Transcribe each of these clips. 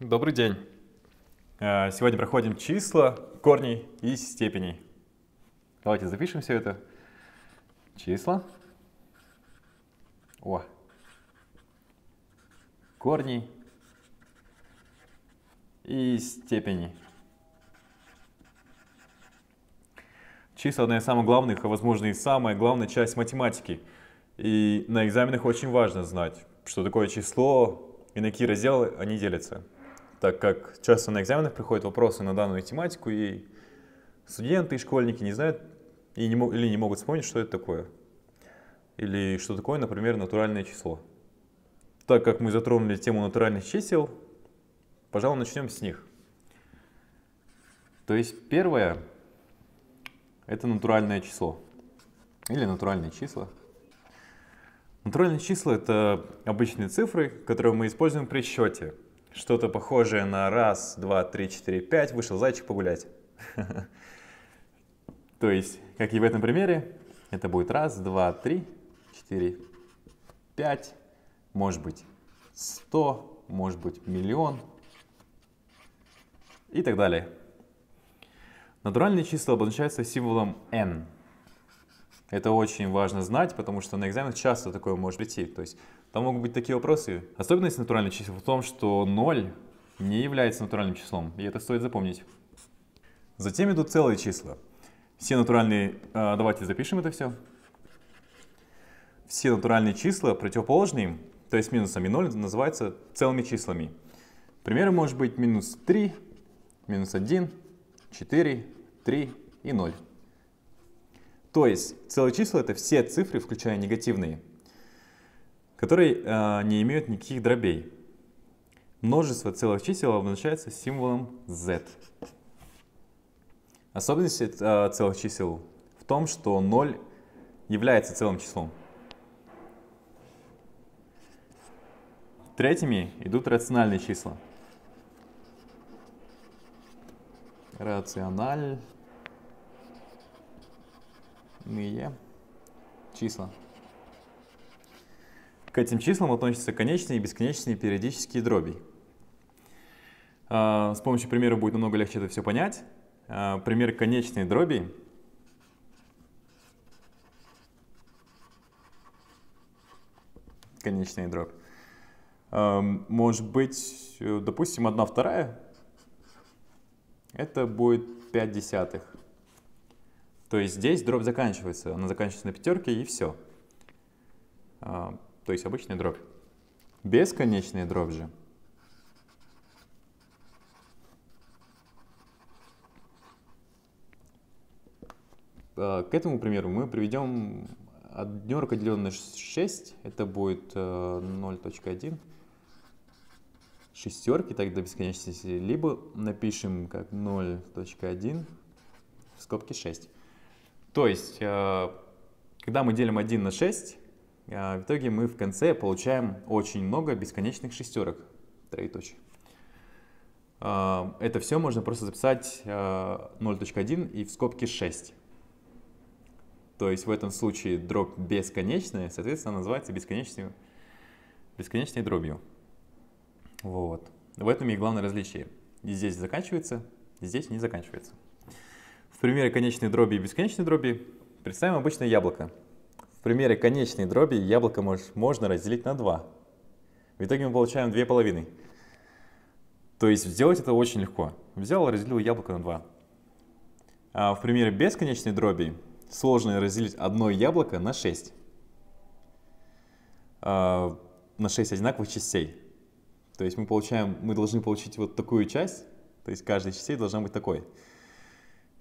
Добрый день. Сегодня проходим числа, корни и степени. Давайте запишем все это. Числа. Корни и степени. Числа — одна из самых главных, а возможно и самая главная часть математики. И на экзаменах очень важно знать, что такое число и на какие разделы они делятся. Так как часто на экзаменах приходят вопросы на данную тематику, и студенты и школьники не знают или не могут вспомнить, что это такое. Или что такое, например, натуральное число. Так как мы затронули тему натуральных чисел, пожалуй, начнем с них. То есть первое — это натуральное число или натуральные числа. Натуральные числа — это обычные цифры, которые мы используем при счете. Что-то похожее на 1, 2, 3, 4, 5, вышел зайчик погулять. То есть, как и в этом примере, это будет 1, 2, 3, 4, 5, может быть 100, может быть миллион и так далее. Натуральные числа обозначаются символом n. Это очень важно знать, потому что на экзаменах часто такое может прийти. То есть там могут быть такие вопросы. Особенность натуральных чисел в том, что 0 не является натуральным числом, и это стоит запомнить. Затем идут целые числа. Все натуральные, давайте запишем это все. Все натуральные числа, противоположные им, то есть минусами 0, называются целыми числами. Примеры может быть минус 3, минус 1, 4, 3 и 0. То есть целые числа — это все цифры, включая негативные, которые не имеют никаких дробей. Множество целых чисел обозначается символом z. Особенность целых чисел в том, что 0 является целым числом. Третьими идут рациональные числа. Рациональные числа. К этим числам относятся конечные и бесконечные периодические дроби. С помощью примера будет намного легче это все понять. Пример конечной дроби. Конечная дробь. Может быть, допустим, 1/2. Это будет 5/10. То есть здесь дробь заканчивается. Она заканчивается на пятерке и все. То есть обычная дробь. Бесконечная дробь же. К этому примеру мы приведем однерка, деленное на 6. Это будет 0.1. Шестерки, так до бесконечности. Либо напишем как 0.1 в скобке 6. То есть, когда мы делим 1 на 6, в итоге мы в конце получаем очень много бесконечных шестерок. Троеточие. Это все можно просто записать 0.1 и в скобке 6. То есть в этом случае дробь бесконечная, соответственно, называется бесконечной дробью. Вот. В этом и главное различие. И здесь заканчивается, и здесь не заканчивается. В примере конечной дроби и бесконечной дроби представим обычное яблоко. В примере конечной дроби яблоко можно разделить на 2. В итоге мы получаем 2 половины. То есть сделать это очень легко. Взял и разделил яблоко на 2. А в примере бесконечной дроби сложно разделить одно яблоко на 6. На 6 одинаковых частей. То есть мы должны получить вот такую часть. То есть каждая частей должна быть такой.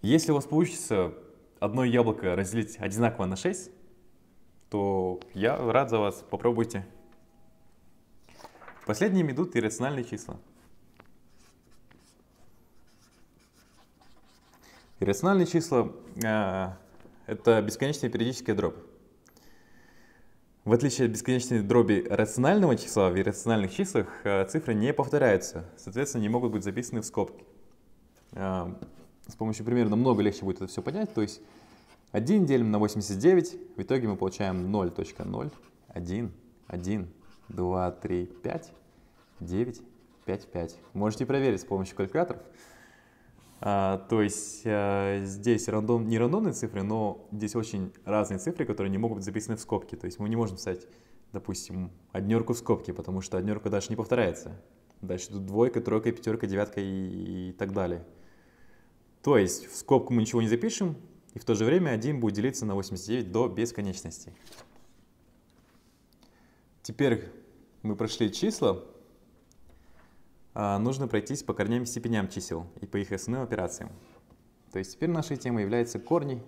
Если у вас получится одно яблоко разделить одинаково на 6, то я рад за вас. Попробуйте. Последними идут иррациональные числа. Иррациональные числа это бесконечная периодическая дробь. В отличие от бесконечной дроби рационального числа, в иррациональных числах цифры не повторяются, соответственно, не могут быть записаны в скобки. С помощью примера намного легче будет это все понять. То есть 1 делим на 89, в итоге мы получаем 0.0, 1, 1, 2, 3, 5, 9, 5 в 5. Можете проверить с помощью калькуляторов. То есть здесь не рандомные цифры, но здесь очень разные цифры, которые не могут быть записаны в скобки. То есть мы не можем вставить, допустим, однерку в скобки, потому что однерка дальше не повторяется. Дальше тут двойка, тройка, пятерка, девятка и так далее. То есть в скобку мы ничего не запишем, и в то же время 1 будет делиться на 89 до бесконечности. Теперь мы прошли числа. Нужно пройтись по корням и степеням чисел и по их основным операциям. То есть теперь нашей темой являются корни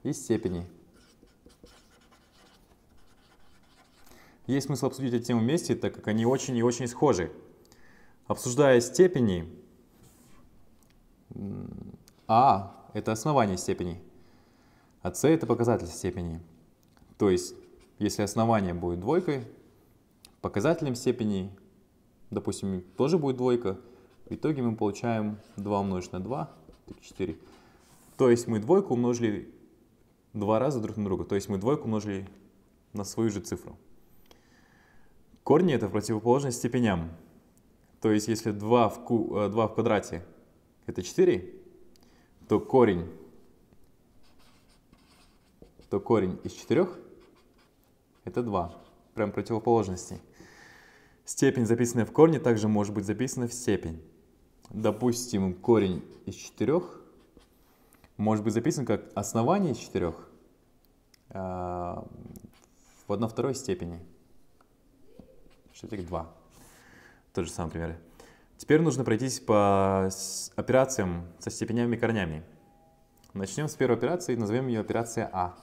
и степени. Есть смысл обсудить эту тему вместе, так как они очень и очень схожи. Обсуждая степени, А – это основание степени, а С – это показатель степени. То есть, если основание будет двойкой, показателем степени, допустим, тоже будет двойка, в итоге мы получаем 2 умножить на 2, 4. То есть мы двойку умножили 2 раза друг на друга, то есть мы двойку умножили на свою же цифру. Корни – это противоположность степеням. То есть если 2 в квадрате – это 4, то корень из 4 – это 2. Прям противоположности. Степень, записанная в корне, также может быть записана в степень. Допустим, корень из 4 может быть записан как основание из 4 в 1/2 степени. Что это 2. Тот же самый пример. Теперь нужно пройтись по операциям со степенями и корнями. Начнем с первой операции, назовем ее операция А.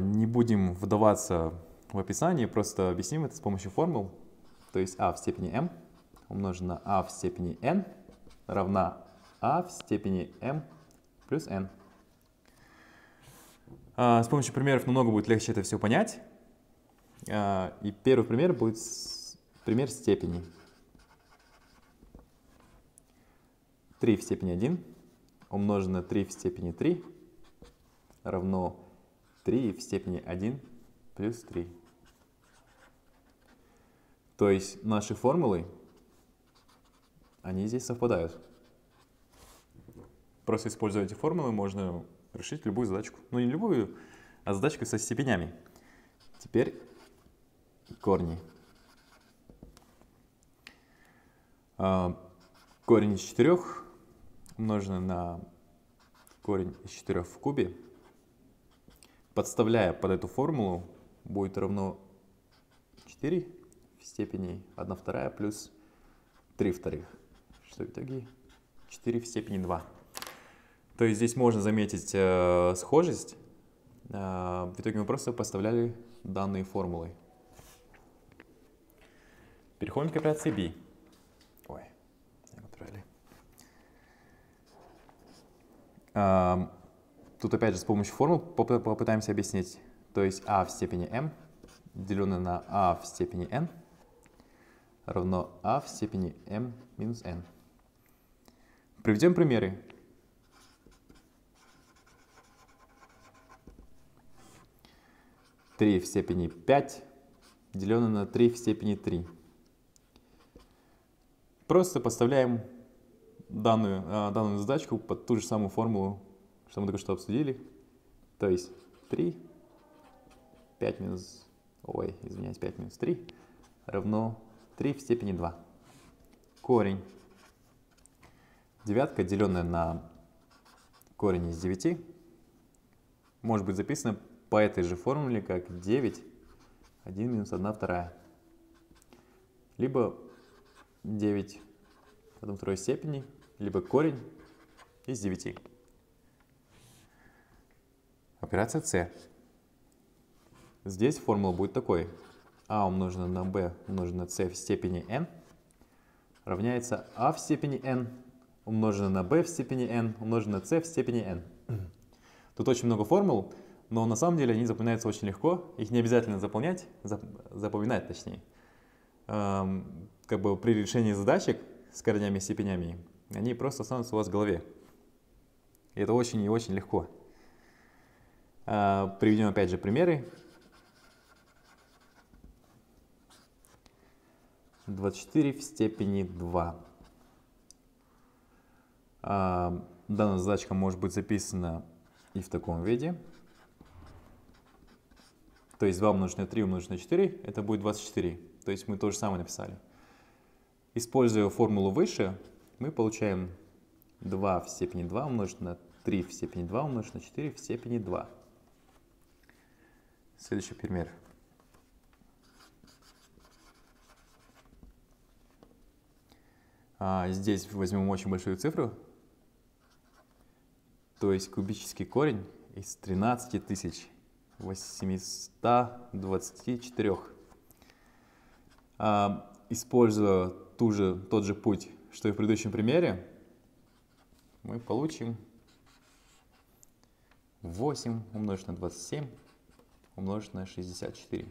Не будем вдаваться в описание, просто объясним это с помощью формул. То есть А в степени m умножено на А в степени n равна А в степени m плюс n. С помощью примеров намного будет легче это все понять. И первый пример будет пример степени. 3 в степени 1 умножено на 3 в степени 3 равно 3 в степени 1 плюс 3. То есть наши формулы, они здесь совпадают. Просто используя эти формулы, можно решить любую задачку. Ну, не любую, а задачку со степенями. Теперь корни. Корень из 4 умножено на корень из 4 в кубе, подставляя под эту формулу, будет равно 4 в степени 1/2 плюс 3/2, что в итоге 4 в степени 2. То есть здесь можно заметить схожесть. В итоге мы просто подставляли данные формулы. Переходим к операции B. Тут опять же с помощью формул попытаемся объяснить. То есть А в степени m деленное на А в степени n равно А в степени m минус n. Приведем примеры. Три в степени 5 деленное на 3 в степени 3. Просто подставляем данную задачку под ту же самую формулу, что мы только что обсудили. То есть 5 минус 3 равно 3 в степени 2. Корень. Девятка, деленная на корень из 9, может быть записана по этой же формуле, как 9, 1 минус 1/2. Либо 9 в 1/2 степени, либо корень из 9. Операция С. Здесь формула будет такой. А умножено на b умножено на c в степени n равняется а в степени n умножено на b в степени n умножено на c в степени n. Тут очень много формул, но на самом деле они запоминаются очень легко. Их не обязательно запоминать точнее. Как бы при решении задачек с корнями и степенями, они просто останутся у вас в голове. И это очень и очень легко. Приведем опять же примеры. 24 в степени 2. Данная задачка может быть записана и в таком виде. То есть 2 умножить на 3 умножить на 4, это будет 24. То есть мы то же самое написали. Используя формулу выше, мы получаем 2 в степени 2 умножить на 3 в степени 2 умножить на 4 в степени 2. Следующий пример. Здесь возьмем очень большую цифру, то есть кубический корень из 13824. Используя тот же путь, что и в предыдущем примере, мы получим 8 умножить на 27 умножить на 64.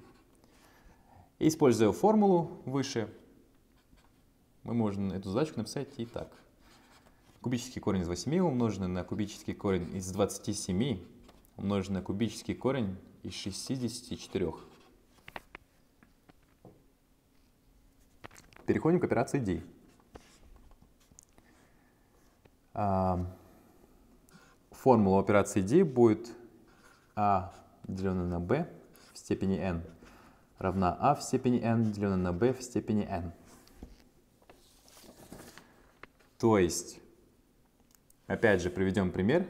И используя формулу выше, мы можем эту задачку написать и так. Кубический корень из 8 умноженный на кубический корень из 27 умноженный на кубический корень из 64. Переходим к операции D. Формула операции D будет a деленное на b в степени n равна a в степени n деленное на b в степени n. То есть, опять же, приведем пример.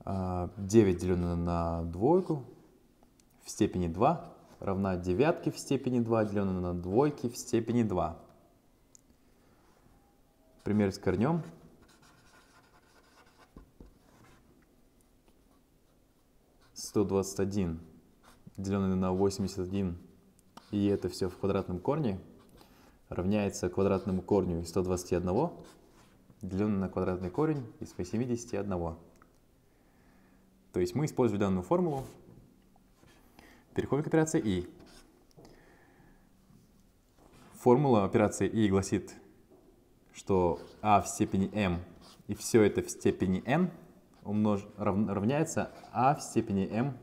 9 деленное на двойку в степени 2 равна девятке в степени 2 деленное на двойке в степени 2. Пример с корнем. (121) деленное на 81, и это все в квадратном корне, равняется квадратному корню из 121, деленное на квадратный корень из 81. То есть мы используем данную формулу. Переходим к операции I. Формула операции I гласит, что a в степени m и все это в степени n равняется a в степени m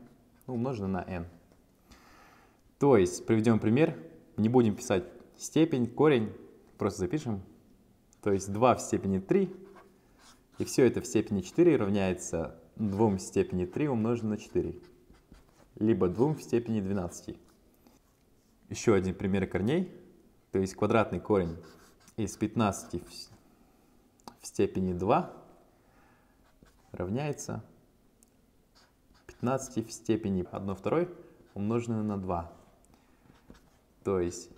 умноженное на n. То есть, приведем пример, не будем писать степень, корень, просто запишем. То есть 2 в степени 3, и все это в степени 4 равняется 2 в степени 3 умноженное на 4, либо 2 в степени 12. Еще один пример корней, то есть квадратный корень из 15 в степени 2 равняется 15 в степени 1/2 умноженное на 2. То есть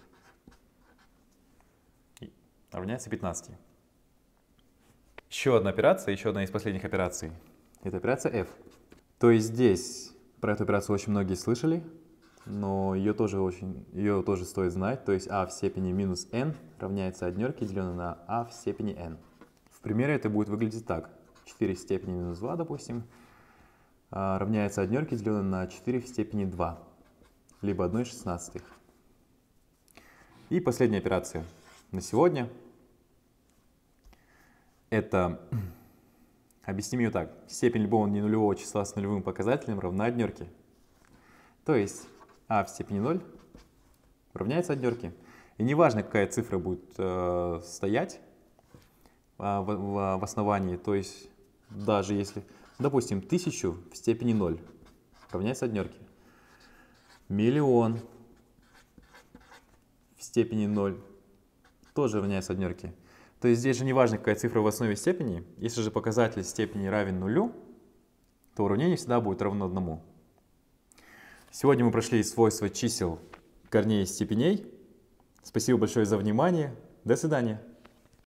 равняется 15. Еще одна операция, еще одна из последних операций. Это операция F. То есть здесь про эту операцию очень многие слышали, но ее тоже стоит знать. То есть a в степени минус n равняется однерке, деленное на a в степени n. В примере это будет выглядеть так. 4 в степени минус 2, допустим, равняется однерке, деленное на 4 в степени 2, либо 1/16. И последняя операция на сегодня. Это, объясним ее так, степень любого ненулевого числа с нулевым показателем равна однерке. То есть a в степени 0 равняется однерке. И неважно, какая цифра будет стоять в основании, то есть даже если, допустим, 1000 в степени 0 равняется однерке. Миллион в степени 0 тоже равняется однерке. То есть здесь же не важно, какая цифра в основе степени. Если же показатель степени равен нулю, то уравнение всегда будет равно 1. Сегодня мы прошли свойства чисел, корней и степеней. Спасибо большое за внимание. До свидания.